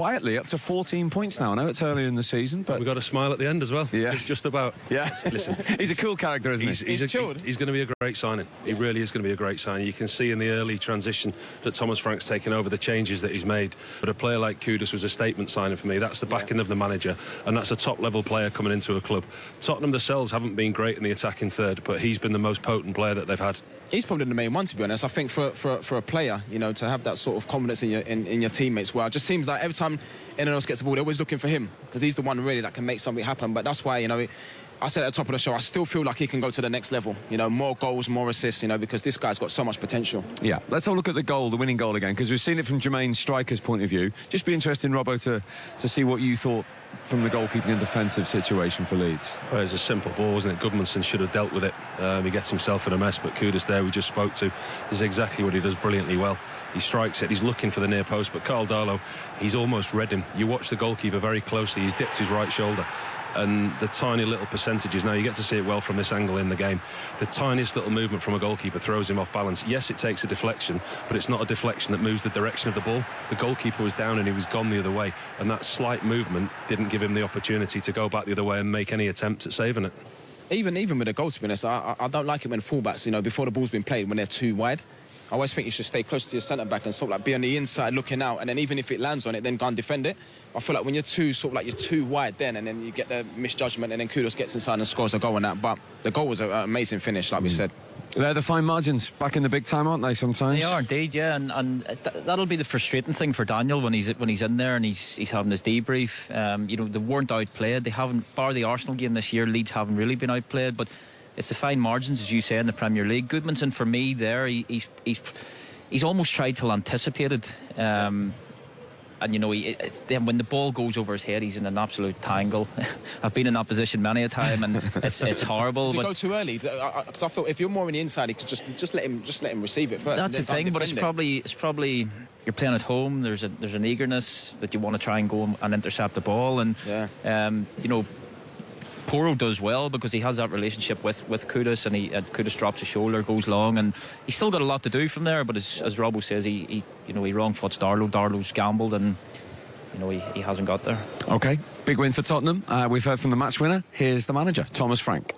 quietly up to 14 points now. I know it's early in the season, but... We've got a smile at the end as well. Yeah. It's just about... Yeah. Listen. He's a cool character, isn't he? He's going to be a great signing. He really is going to be a great signing. You can see in the early transition that Thomas Frank's taken over, the changes that he's made. But a player like Kudus was a statement signing for me. That's the backing of the manager, and that's a top-level player coming into a club. Tottenham themselves haven't been great in the attacking third, but he's been the most potent player that they've had. He's probably the main one, to be honest. I think for a player, you know, to have that sort of confidence in your teammates, well, it just seems like every time anyone else gets the ball, they're always looking for him, because he's the one really that can make something happen. But that's why, you know, I said at the top of the show, I still feel like he can go to the next level. You know, more goals, more assists, you know, because this guy's got so much potential. Yeah, let's have a look at the goal, the winning goal again, because we've seen it from Jermaine's striker's point of view. Just be interesting, Robbo, to see what you thought from the goalkeeping and defensive situation for Leeds. Well, it's a simple ball, wasn't it? Goodmanson should have dealt with it. He gets himself in a mess, but Kudus there, we just spoke to, is exactly what he does brilliantly well. He strikes it, he's looking for the near post, but Carl Darlow, he's almost read him. You watch the goalkeeper very closely, he's dipped his right shoulder. And the tiny little percentages, now you get to see it well from this angle in the game, the tiniest little movement from a goalkeeper throws him off balance. Yes, it takes a deflection, but it's not a deflection that moves the direction of the ball. The goalkeeper was down and he was gone the other way, and that slight movement didn't give him the opportunity to go back the other way and make any attempt at saving it. Even with a goal, to be honest, I don't like it when fullbacks, you know, before the ball's been played, when they're too wide. I always think you should stay close to your centre-back and sort of like be on the inside looking out, and then even if it lands on it, then go and defend it. I feel like when you're you're too wide then, and then you get the misjudgment, and then Kudus gets inside and scores a goal on that. But the goal was an amazing finish, like we said. They're the fine margins back in the big time, aren't they, sometimes? They are indeed, yeah, and that'll be the frustrating thing for Daniel when he's in there and he's having his debrief. You know, they weren't outplayed. They haven't, bar the Arsenal game this year, Leeds haven't really been outplayed, but it's the fine margins, as you say, in the Premier League. Goodmanson, for me, there, he's almost tried to anticipate it. And, you know, then when the ball goes over his head, he's in an absolute tangle. I've been in that position many a time, and it's horrible. Does he go too early? Because I feel if you're more on the inside, he could just let him receive it first. That's the thing, but it's probably you're playing at home. There's an eagerness that you want to try and go and intercept the ball, and you know, Porro does well because he has that relationship with Kudus, and Kudus drops his shoulder, goes long, and he's still got a lot to do from there. But as Robbo says, he wrong foots Darlow. Darlow's gambled, and you know he hasn't got there. Okay, big win for Tottenham. We've heard from the match winner. Here's the manager, Thomas Frank.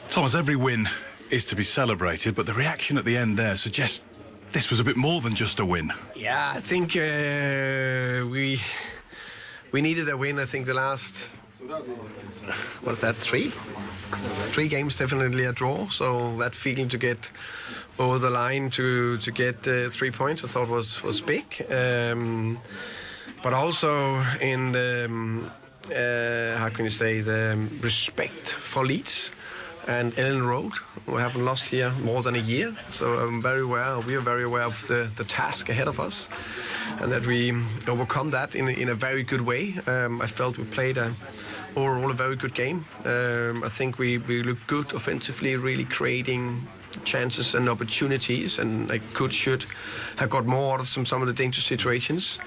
Thomas, every win is to be celebrated, but the reaction at the end there suggests this was a bit more than just a win. Yeah, I think we needed a win. I think the last, what is that, three games, definitely a draw. So that feeling to get over the line to get 3 points, I thought was big. But also in the how can you say, the respect for Leeds and Ellen Road, who haven't lost here more than a year. So we are very aware of the task ahead of us, and that we overcome that in a very good way. I felt we played overall a very good game. I think we looked good offensively, really creating chances and opportunities, and should have got more out of some of the dangerous situations.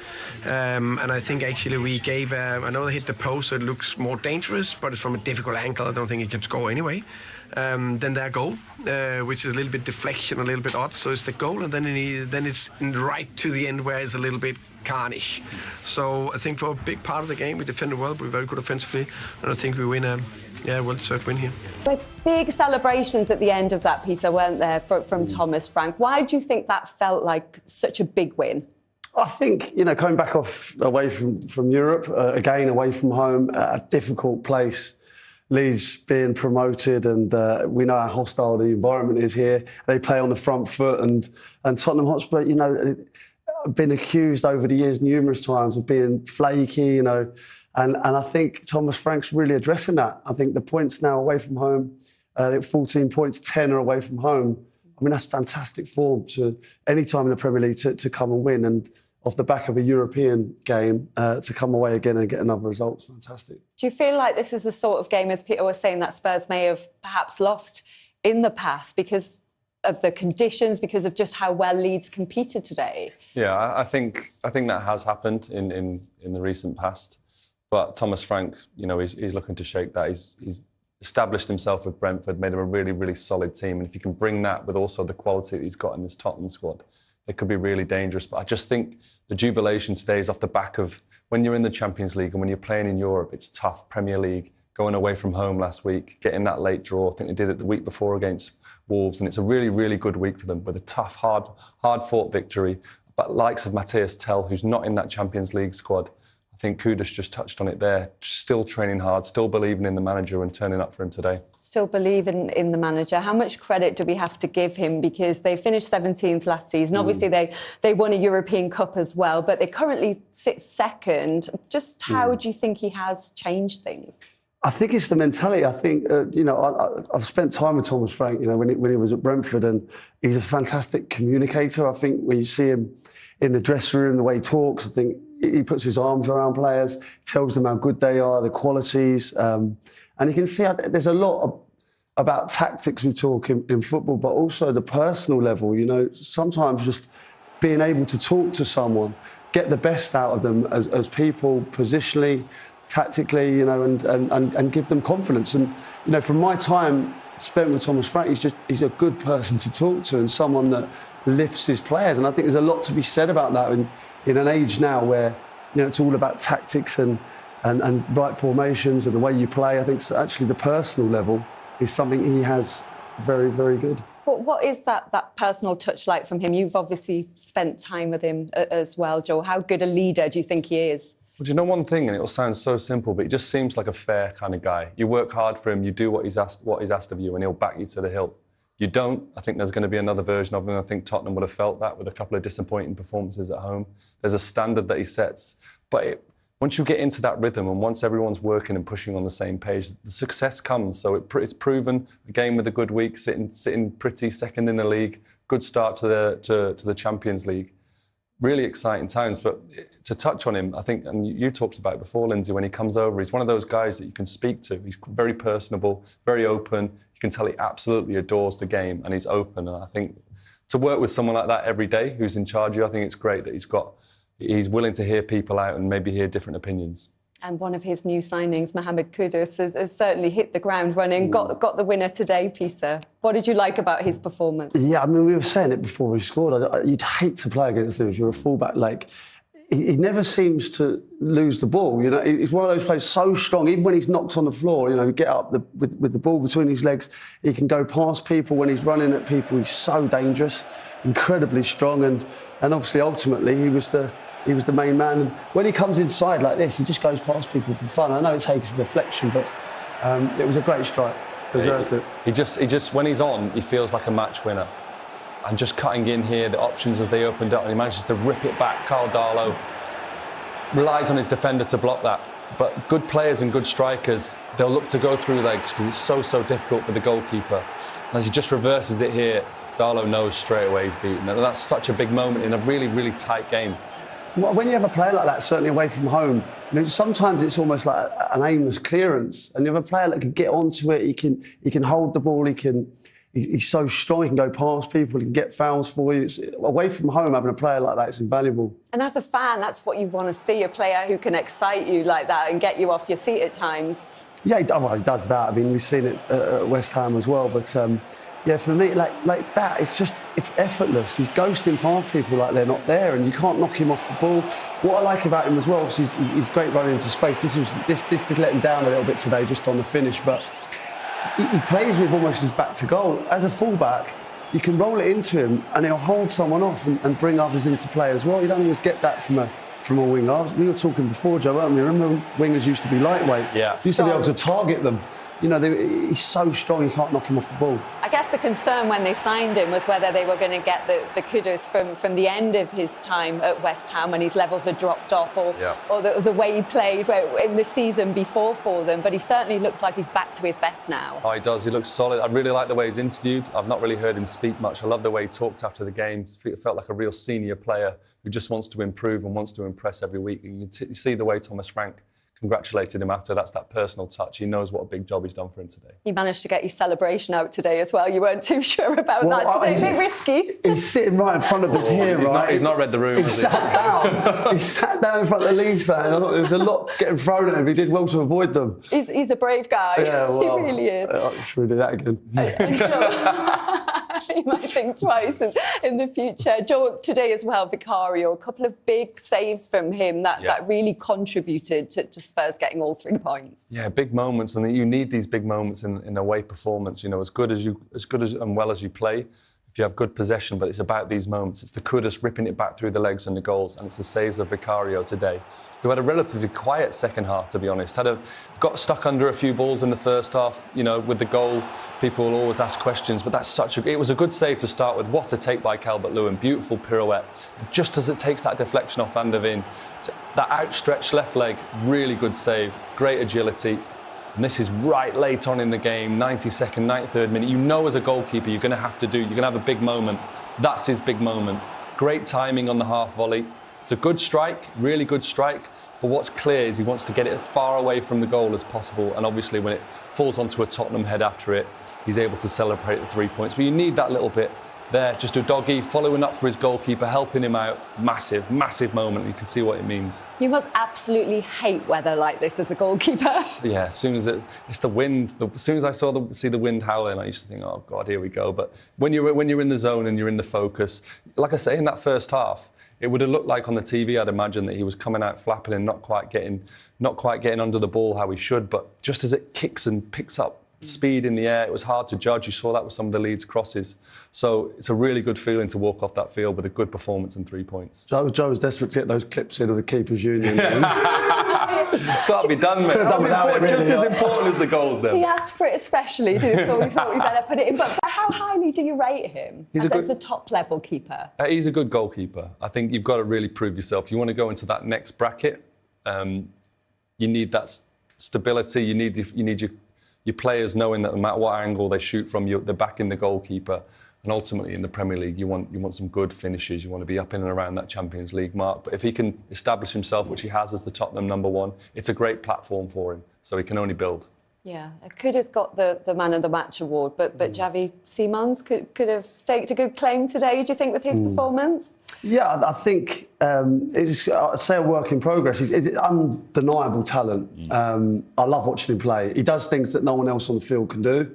And I think actually we gave, I know they hit the post, so it looks more dangerous, but it's from a difficult angle. I don't think he can score anyway. Then their goal, which is a little bit deflection, a little bit odd, so it's the goal, and then it's right to the end where it's a little bit carnage. So I think for a big part of the game we defended well, we're very good offensively, and I think we win a well-deserved win here. With big celebrations at the end of that piece, weren't there, from Thomas Frank? Why do you think that felt like such a big win? I think, you know, coming back away from Europe, again away from home, a difficult place. Leeds being promoted, and we know how hostile the environment is here. They play on the front foot, and Tottenham Hotspur, you know, been accused over the years numerous times of being flaky, you know, and I think Thomas Frank's really addressing that. I think the points now away from home, 14 points, 10 are away from home. I mean, that's fantastic form to any time in the Premier League to come and win, and off the back of a European game, to come away again and get another result is fantastic. Do you feel like this is the sort of game, as Peter was saying, that Spurs may have perhaps lost in the past because of the conditions, because of just how well Leeds competed today? Yeah, I think that has happened in the recent past. But Thomas Frank, you know, he's looking to shake that. He's established himself with Brentford, made him a really, really solid team. And if you can bring that with also the quality that he's got in this Tottenham squad, they could be really dangerous. But I just think the jubilation today is off the back of when you're in the Champions League and when you're playing in Europe, it's tough. Premier League, going away from home last week, getting that late draw. I think they did it the week before against Wolves, and it's a really, really good week for them with a tough, hard-fought victory. But likes of Matthias Tell, who's not in that Champions League squad, I think Kudus just touched on it there. Still training hard, still believing in the manager and turning up for him today. Still believe in the manager. How much credit do we have to give him? Because they finished 17th last season. Obviously, they won a European Cup as well, but they currently sit second. Just how do you think he has changed things? I think it's the mentality. I think, I've spent time with Thomas Frank, when he was at Brentford, and he's a fantastic communicator. I think when you see him in the dressing room, the way he talks, I think he puts his arms around players, tells them how good they are, the qualities. And you can see there's a lot about tactics we talk in football, but also the personal level. Sometimes just being able to talk to someone, get the best out of them as people, positionally, tactically, and give them confidence. And, from my time spent with Thomas Frank, he's a good person to talk to and someone that lifts his players. And I think there's a lot to be said about that in an age now where, it's all about tactics and right formations and the way you play. I think actually the personal level is something he has very, very good. What is that personal touch like from him? You've obviously spent time with him as well, Joel. How good a leader do you think he is? Well, do you know one thing, and it will sound so simple, but he just seems like a fair kind of guy. You work hard for him, you do what he's asked of you, and he'll back you to the hilt. You don't, I think there's going to be another version of him. I think Tottenham would have felt that with a couple of disappointing performances at home. There's a standard that he sets, but once you get into that rhythm and once everyone's working and pushing on the same page, the success comes. So it's proven, again with a good week, sitting pretty, second in the league, good start to the Champions League. Really exciting times, but to touch on him, I think, and you talked about it before, Lindsay, when he comes over, he's one of those guys that you can speak to. He's very personable, very open. You can tell he absolutely adores the game and he's open. And I think to work with someone like that every day who's in charge of you, I think it's great that he's willing to hear people out and maybe hear different opinions. And one of his new signings, Mohamed Kudus, has certainly hit the ground running, got the winner today, Peter. What did you like about his performance? Yeah, I mean, we were saying it before he scored. You'd hate to play against him if you're a fullback. Like, he never seems to lose the ball. He's one of those players so strong. Even when he's knocked on the floor, get up with the ball between his legs. He can go past people when he's running at people. He's so dangerous, incredibly strong, and obviously ultimately he was the main man. And when he comes inside like this, he just goes past people for fun. I know it takes a deflection, but it was a great strike. Deserved it. He just when he's on, he feels like a match winner. And just cutting in here, the options as they opened up, and he manages to rip it back. Carl Darlow relies on his defender to block that. But good players and good strikers, they'll look to go through legs because it's so difficult for the goalkeeper. And as he just reverses it here, Darlow knows straight away he's beaten. And that's such a big moment in a really, really tight game. When you have a player like that, certainly away from home, sometimes it's almost like an aimless clearance. And you have a player that can get onto it, he can hold the ball, he's so strong, he can go past people, he can get fouls for you. Away from home, having a player like that is invaluable. And as a fan, that's what you want to see, a player who can excite you like that and get you off your seat at times. Yeah, he does that. I mean, we've seen it at West Ham as well. But yeah, for me, like that, it's effortless. He's ghosting past people like they're not there, and you can't knock him off the ball. What I like about him as well, obviously, he's great running into space. This did let him down a little bit today, just on the finish, but he plays with almost his back to goal. As a fullback, you can roll it into him, and he'll hold someone off and bring others into play as well. You don't always get that from a winger. We were talking before, Joe, weren't we? Remember when wingers used to be lightweight? Yeah. Used to be able to target them. He's so strong, you can't knock him off the ball. I guess the concern when they signed him was whether they were going to get the Kudus from the end of his time at West Ham when his levels had dropped off, or the way he played in the season before for them. But he certainly looks like he's back to his best now. Oh, he does. He looks solid. I really like the way he's interviewed. I've not really heard him speak much. I love the way he talked after the game. It felt like a real senior player who just wants to improve and wants to impress every week. And you can see the way Thomas Frank congratulated him after. That's that personal touch. He knows what a big job he's done for him today. You managed to get your celebration out today as well. You weren't too sure about that today. A bit risky. He's sitting right in front of us here, right? He's not read the room. He sat down in front of the Leeds fan. There was a lot getting thrown at him. He did well to avoid them. He's a brave guy. Yeah, well, he really is. Should we do that again? him, I think, twice in the future. Joe, today as well, Vicario, a couple of big saves from him that really contributed to Spurs getting all 3 points. Yeah, big moments, and you need these big moments in away performance. You know, as good as and well as you play, if you have good possession, but it's about these moments. It's the Kudus ripping it back through the legs and the goals, and it's the saves of Vicario today, who had a relatively quiet second half, to be honest. Got stuck under a few balls in the first half. You know, with the goal, people will always ask questions, but it was a good save to start with. What a take by Calvert-Lewin, beautiful pirouette. Just as it takes that deflection off Van der Ven, that outstretched left leg, really good save, great agility. And this is right late on in the game, 92nd, 93rd minute. You know, as a goalkeeper, you're going to have a big moment. That's his big moment. Great timing on the half volley. It's a good strike, really good strike. But what's clear is he wants to get it as far away from the goal as possible. And obviously, when it falls onto a Tottenham head after it, he's able to celebrate the 3 points. But you need that little bit there, just a doggy, following up for his goalkeeper, helping him out. Massive, massive moment. You can see what it means. You must absolutely hate weather like this as a goalkeeper. Yeah, as soon as it's the wind. As soon as I see the wind howling, I used to think, oh God, here we go. But when you're in the zone and you're in the focus, like I say, in that first half, it would have looked like on the TV, I'd imagine, that he was coming out flapping and not quite getting under the ball how he should. But just as it kicks and picks up speed in the air, it was hard to judge. You saw that with some of the Leeds crosses. So it's a really good feeling to walk off that field with a good performance and 3 points. Joe was desperate to get those clips in of the keepers' union. Got to be done, mate. Just as important as the goals, then. He asked for it especially, so we thought we better put it in. But how highly do you rate him as a top-level keeper? He's a good goalkeeper. I think you've got to really prove yourself. You want to go into that next bracket, you need that stability. You need your players knowing that no matter what angle they shoot from, they're backing the goalkeeper. And ultimately, in the Premier League, you want some good finishes. You want to be up in and around that Champions League mark. But if he can establish himself, which he has as the Tottenham #1, it's a great platform for him. So he can only build. Yeah, Kudus got the Man of the Match award, but Xavi Simons could have staked a good claim today, do you think, with his performance? Yeah, I think it's, I'd say, a work in progress. He's undeniable talent. I love watching him play. He does things that no one else on the field can do.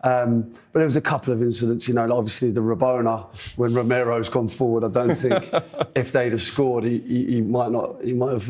But there was a couple of incidents, you know, like obviously the Rabona, when Romero's gone forward. I don't think if they'd have scored, he might have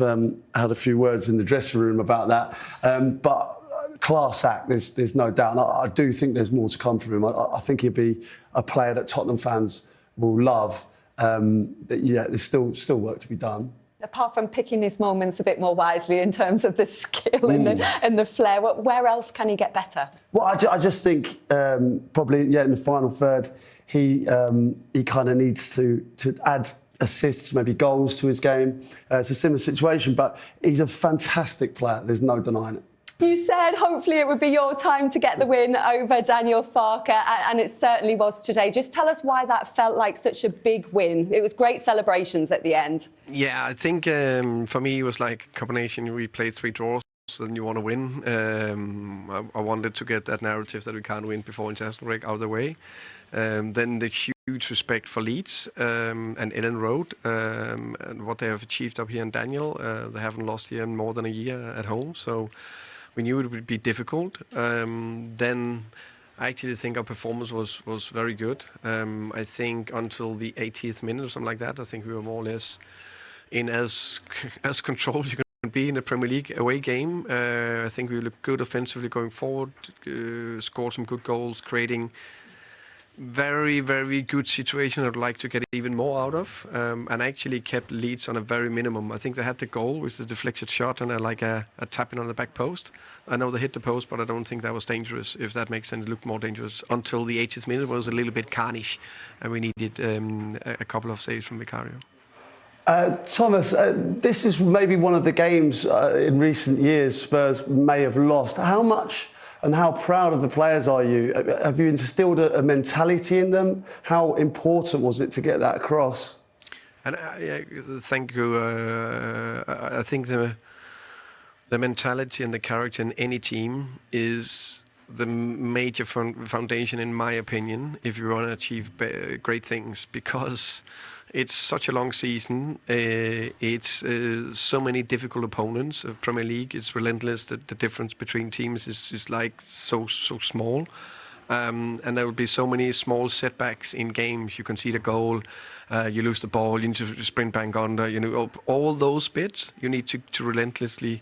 had a few words in the dressing room about that. But class act, there's no doubt. And I do think there's more to come from him. I think he'd be a player that Tottenham fans will love. But yeah, there's still work to be done. Apart from picking his moments a bit more wisely in terms of the skill and the flair, where else can he get better? Well, I just think probably in the final third, he kind of needs to add assists, maybe goals to his game. It's a similar situation, but he's a fantastic player. There's no denying it. You said hopefully it would be your time to get the win over Daniel Farke, and it certainly was today. Just tell us why that felt like such a big win. It was great celebrations at the end. Yeah, I think for me it was like a combination. We played 3 draws, then you want to win. I wanted to get that narrative that we can't win before international break out of the way. Then the huge respect for Leeds and Ellen Road and what they have achieved up here in Daniel. They haven't lost here in more than a year at home, so we knew it would be difficult. Then I actually think our performance was very good. I think until the 80th minute or something like that, I think we were more or less in as controlled you can be in a Premier League away game. I think we looked good offensively going forward, scored some good goals, creating very, very good situation I'd like to get even more out of, and actually kept Leeds on a very minimum. I think they had the goal with the deflected shot and a tapping on the back post. I know they hit the post, but I don't think that was dangerous, if that makes sense. It looked more dangerous until the 80th minute. It was a little bit carnage, and we needed a couple of saves from Vicario. Thomas, this is maybe one of the games in recent years Spurs may have lost. How much and how proud of the players are you? Have you instilled a mentality in them? How important was it to get that across? And thank you. I think the mentality and the character in any team is the major foundation, in my opinion, if you want to achieve great things, because it's such a long season. It's so many difficult opponents. Premier League is relentless. The difference between teams is like so small. And there will be so many small setbacks in games. You concede a goal, you lose the ball, you need to sprint back under. All those bits you need to relentlessly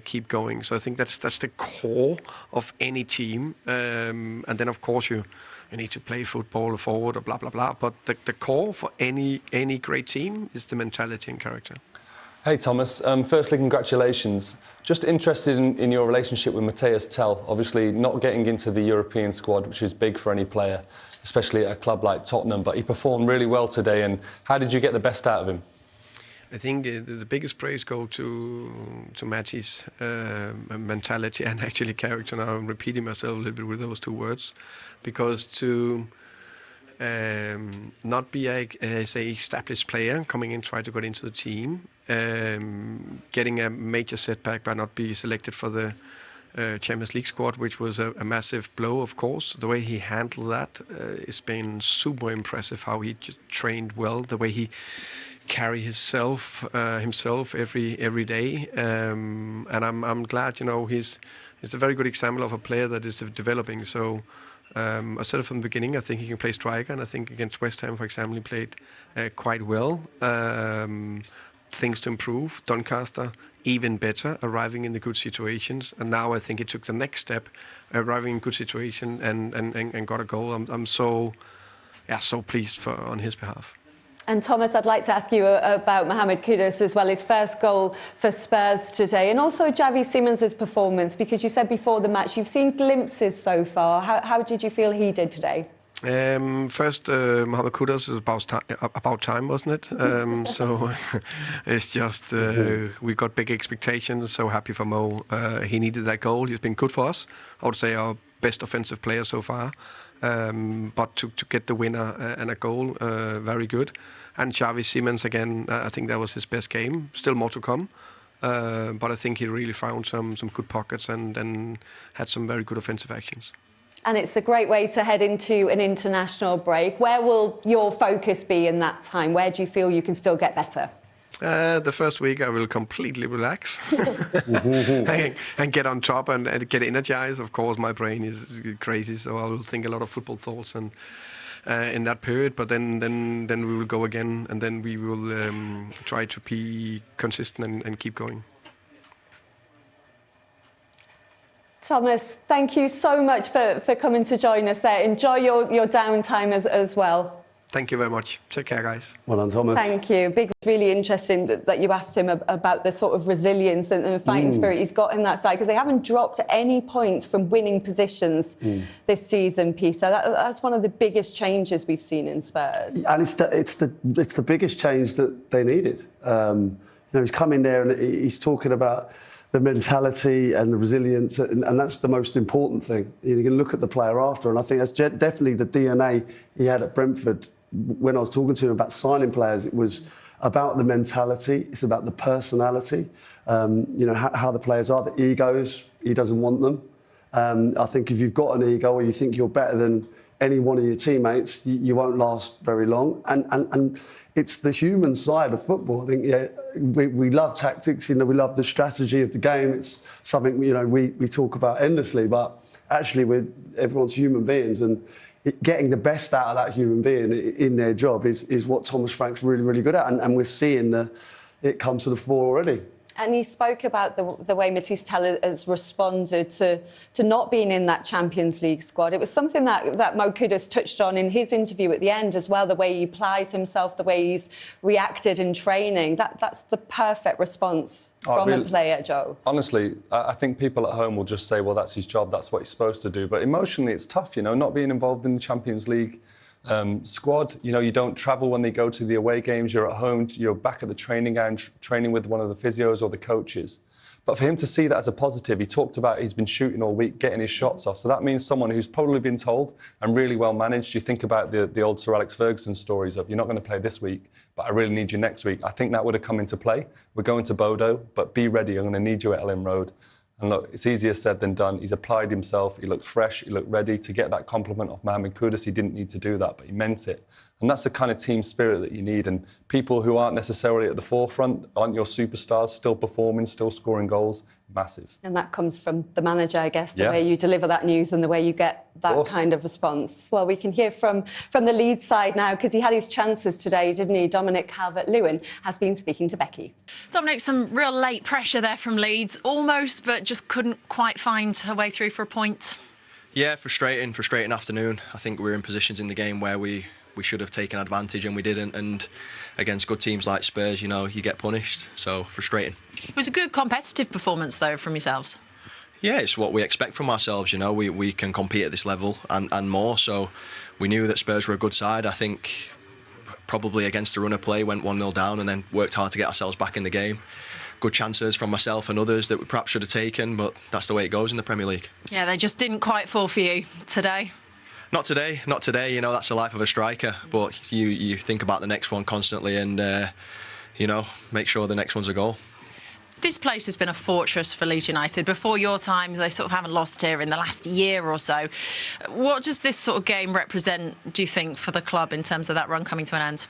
keep going. So I think that's the core of any team. And then of course you need to play football or forward or blah blah blah. But the core for any great team is the mentality and character. Hey Thomas, firstly congratulations. Just interested in your relationship with Matthias Tell. Obviously not getting into the European squad, which is big for any player, especially at a club like Tottenham, but he performed really well today. And how did you get the best out of him? I think the biggest praise go to Matty's mentality and actually character. Now I'm repeating myself a little bit with those two words, because to not be a established player coming in, try to get into the team, getting a major setback by not being selected for the Champions League squad, which was a massive blow, of course. The way he handled that has been super impressive. How he just trained well, the way he carry himself every day, and I'm glad. He's a very good example of a player that is developing. So. I said it from the beginning, I think he can play striker, and I think against West Ham, for example, he played quite well. Things to improve. Doncaster, even better, arriving in the good situations. And now I think he took the next step, arriving in good situation and got a goal. I'm so pleased on his behalf. And Thomas, I'd like to ask you about Mohamed Kudus as well, his first goal for Spurs today, and also Xavi Simons' performance, because you said before the match you've seen glimpses so far. How did you feel he did today? First, Mohamed Kudus was about time, wasn't it? So it's just we got big expectations. So happy for Mo. He needed that goal. He's been good for us. I would say our best offensive player so far. But to get the winner and a goal, very good. And Xavi Simons again, I think that was his best game. Still more to come, but I think he really found some good pockets and had some very good offensive actions. And it's a great way to head into an international break. Where will your focus be in that time? Where do you feel you can still get better? The first week I will completely relax and get on top and get energized. Of course, my brain is crazy, so I will think a lot of football thoughts and in that period. But then we will go again, and then we will try to be consistent and keep going. Thomas, thank you so much for coming to join us there. Enjoy your downtime as well. Thank you very much. Take care, guys. Well done, Thomas. Thank you. Big, really interesting that you asked him about the sort of resilience and fighting spirit he's got in that side, because they haven't dropped any points from winning positions this season, Peter. That's one of the biggest changes we've seen in Spurs. And it's the biggest change that they needed. He's come in there and he's talking about the mentality and the resilience, and that's the most important thing. You can look at the player after, and I think that's definitely the DNA he had at Brentford. When I was talking to him about signing players, it was about the mentality, it's about the personality, how the players are, the egos. He doesn't want them. I think if you've got an ego or you think you're better than any one of your teammates, you won't last very long. And it's the human side of football. I think we love tactics, we love the strategy of the game. It's something we talk about endlessly, but actually everyone's human beings, and getting the best out of that human being in their job is what Thomas Frank's really, really good at, and we're seeing it come to the fore already. And he spoke about the way Matthias Tell has responded to not being in that Champions League squad. It was something that Mo Kudus touched on in his interview at the end as well, the way he applies himself, the way he's reacted in training. That's the perfect response from a player, Joe. Honestly, I think people at home will just say, well, that's his job, that's what he's supposed to do. But emotionally, it's tough, not being involved in the Champions League squad. You don't travel when they go to the away games. You're at home, you're back at the training ground, training with one of the physios or the coaches. But for him to see that as a positive, he talked about he's been shooting all week, getting his shots off. So that means someone who's probably been told and really well managed. You think about the old Sir Alex Ferguson stories of, you're not going to play this week, but I really need you next week. I think that would have come into play. We're going to Bodo, but be ready. I'm going to need you at Ellen Road. And look, it's easier said than done. He's applied himself. He looked fresh. He looked ready to get that compliment off Mohamed Kudus. He didn't need to do that, but he meant it. And that's the kind of team spirit that you need. And people who aren't necessarily at the forefront, aren't your superstars, still performing, still scoring goals. massive. And that comes from the manager, I guess, the Yeah. way you deliver that news and the way you get that kind of response. Well, we can hear from the Leeds side now, because he had his chances today, didn't he? Dominic Calvert-Lewin has been speaking to Becky. Dominic, some real late pressure there from Leeds, almost, but just couldn't quite find her way through for a point. Yeah, frustrating afternoon. I think we're in positions in the game where we should have taken advantage and we didn't, and against good teams like Spurs, you get punished, so frustrating. It was a good competitive performance though from yourselves. Yeah, it's what we expect from ourselves, we can compete at this level and more, so we knew that Spurs were a good side. I think probably against the run of play went 1-0 down and then worked hard to get ourselves back in the game. Good chances from myself and others that we perhaps should have taken, but that's the way it goes in the Premier League. Yeah, they just didn't quite fall for you today. Not today. That's the life of a striker. But you think about the next one constantly and, make sure the next one's a goal. This place has been a fortress for Leeds United. Before your time, they sort of haven't lost here in the last year or so. What does this sort of game represent, do you think, for the club in terms of that run coming to an end?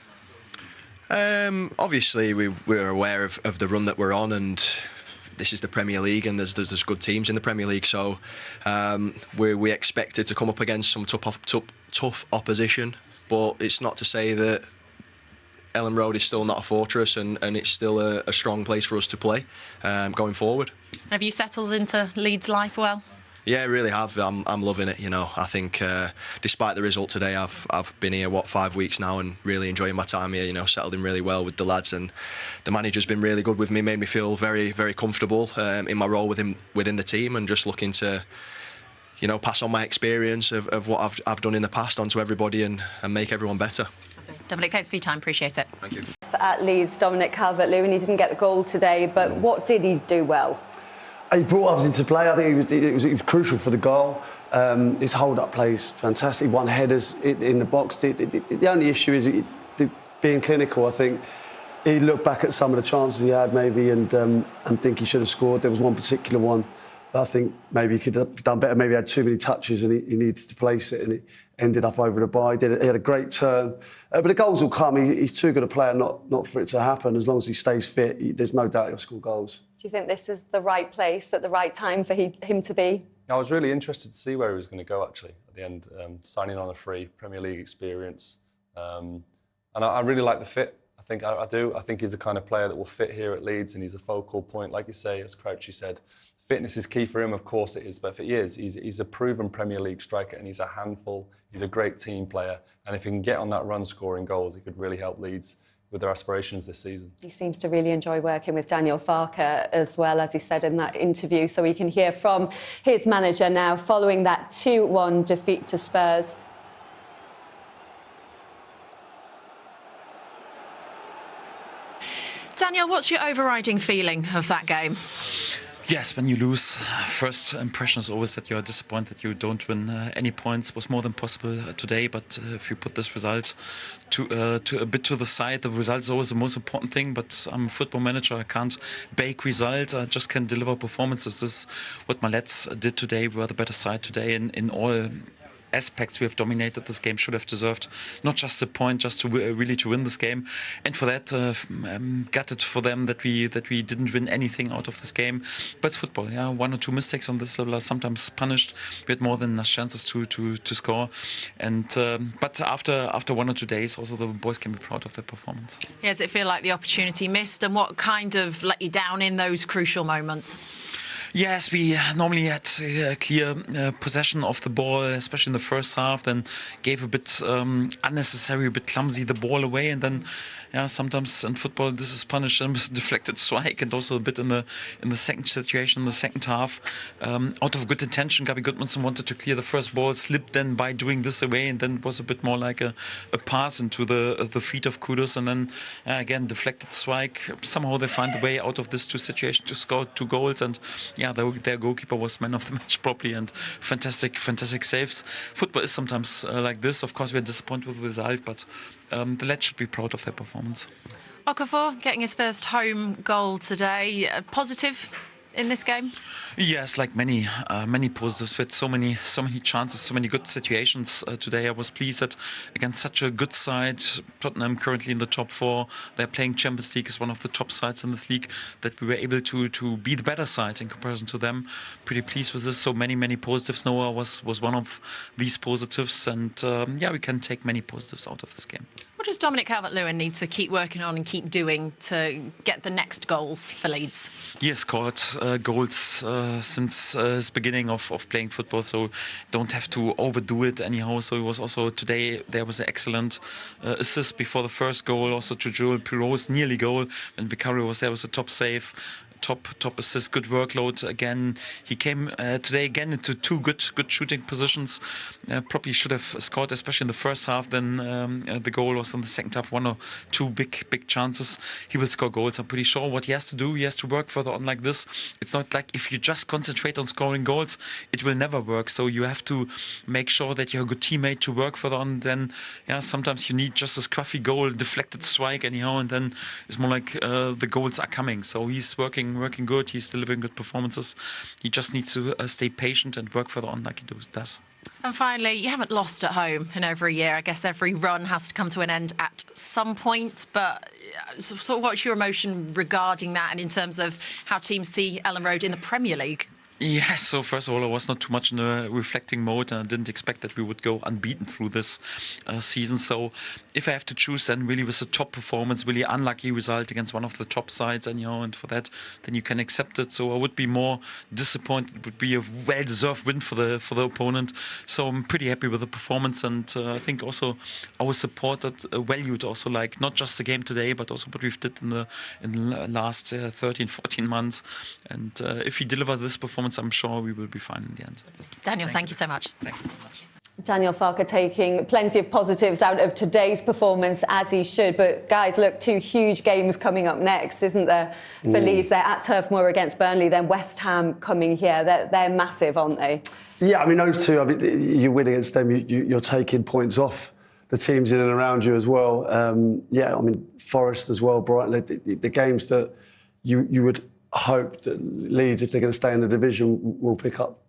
Obviously, we're aware of the run that we're on, and this is the Premier League, and there's good teams in the Premier League. So we expected to come up against some tough opposition, but it's not to say that Ellen Road is still not a fortress, and it's still a strong place for us to play going forward. Have you settled into Leeds life well? Yeah, I really have. I'm loving it. I think despite the result today, I've been here 5 weeks now and really enjoying my time here. Settled in really well with the lads, and the manager's been really good with me. Made me feel very, very comfortable in my role within the team, and just looking to pass on my experience of what I've done in the past onto everybody and make everyone better. Dominic, thanks for your time. Appreciate it. Thank you. At Leeds, Dominic Calvert-Lewin, he didn't get the goal today, but what did he do well? He brought others into play. I think it was crucial for the goal. His hold-up play is fantastic. Won headers in the box. The only issue is being clinical. I think he looked back at some of the chances he had maybe and think he should have scored. There was one particular one that I think maybe he could have done better. Maybe he had too many touches and he needed to place it, and it ended up over the bar. He had a great turn. But the goals will come. He's too good a player not for it to happen. As long as he stays fit, there's no doubt he'll score goals. Do you think this is the right place at the right time for him to be? I was really interested to see where he was going to go, actually, at the end, signing on a free Premier League experience. And I really like the fit. I do. I think he's the kind of player that will fit here at Leeds, and he's a focal point. Like you say, as Crouchy said, fitness is key for him, of course it is, but he is. He's a proven Premier League striker, and he's a handful. He's a great team player. And if he can get on that run scoring goals, he could really help Leeds with their aspirations this season. He seems to really enjoy working with Daniel Farke as well, as he said in that interview. So we can hear from his manager now following that 2-1 defeat to Spurs. Daniel, what's your overriding feeling of that game? Yes, when you lose, first impression is always that you are disappointed you don't win any points. It was more than possible today, but if you put this result to a bit to the side, the result is always the most important thing, but I'm a football manager, I can't bake result, I just can deliver performances. This is what my lads did today. We were the better side today in all aspects. We have dominated this game, should have deserved not just a point, just to really to win this game, and for that gutted for them that we didn't win anything out of this game. But it's football, yeah. 1 or 2 mistakes on this level are sometimes punished. We had more than enough chances to score, and but after 1 or 2 days, also the boys can be proud of their performance. Yeah, does it feel like the opportunity missed, and what kind of let you down in those crucial moments? Yes, we normally had clear possession of the ball, especially in the first half, then gave a bit unnecessary, a bit clumsy the ball away, and then sometimes in football this is punished and with a deflected strike, and also a bit in the second situation, in the second half. Out of good intention, Gabi Gudmundsson wanted to clear the first ball, slipped then by doing this away, and then it was a bit more like a pass into the feet of Kudus, and then again deflected strike. Somehow they find a way out of this situation to score 2 goals, and their goalkeeper was man of the match probably, and fantastic saves. Football is sometimes like this. Of course, we're disappointed with the result, but the lads should be proud of their performance. Okafor getting his first home goal today. Positive in this game? Yes, like many positives. We had so many chances, so many good situations today. I was pleased that against such a good side, Tottenham currently in the top 4, they're playing Champions League as one of the top sides in this league, that we were able to be the better side in comparison to them. Pretty pleased with this. So many positives. Noah was one of these positives, and we can take many positives out of this game. What does Dominic Calvert-Lewin need to keep working on and keep doing to get the next goals for Leeds? He has scored goals since his beginning of playing football, so don't have to overdo it anyhow. So he was also today, there was an excellent assist before the first goal, also to Joel Piro's nearly goal when Vicario was there, was a top save. Top assist, good workload again. He came today again into 2 good shooting positions. Probably should have scored, especially in the first half. Then the goal was in the second half, 1 or 2 big chances. He will score goals. I'm pretty sure what he has to do. He has to work further on like this. It's not like if you just concentrate on scoring goals, it will never work. So you have to make sure that you're a good teammate to work further on. Then sometimes you need just a scruffy goal, deflected strike anyhow, and then it's more like the goals are coming. So he's working good. He's delivering good performances. He just needs to stay patient and work further on like he does. And finally, you haven't lost at home in over a year. I guess every run has to come to an end at some point. But so what's your emotion regarding that, and in terms of how teams see Ellen Road in the Premier League? Yes, so first of all, I was not too much in a reflecting mode, and I didn't expect that we would go unbeaten through this season. So if I have to choose, then really with a top performance, really unlucky result against one of the top sides, and for that, then you can accept it. So I would be more disappointed. It would be a well-deserved win for the opponent. So I'm pretty happy with the performance, and I think also our supporters valued also, like, not just the game today, but also what we've did in the last 13, 14 months. And if we deliver this performance, I'm sure we will be fine in the end. Daniel, thank you so much. Thank you very much. Daniel Farke taking plenty of positives out of today's performance, as he should. But guys, look, 2 huge games coming up next, isn't there, for Leeds? They're at Turf Moor against Burnley, then West Ham coming here. They're massive, aren't they? Yeah, I mean, those 2, I mean, you win against them, you're taking points off the teams in and around you as well. I mean, Forest as well, Brighton, the games that you would hope that Leeds, if they're going to stay in the division, will pick up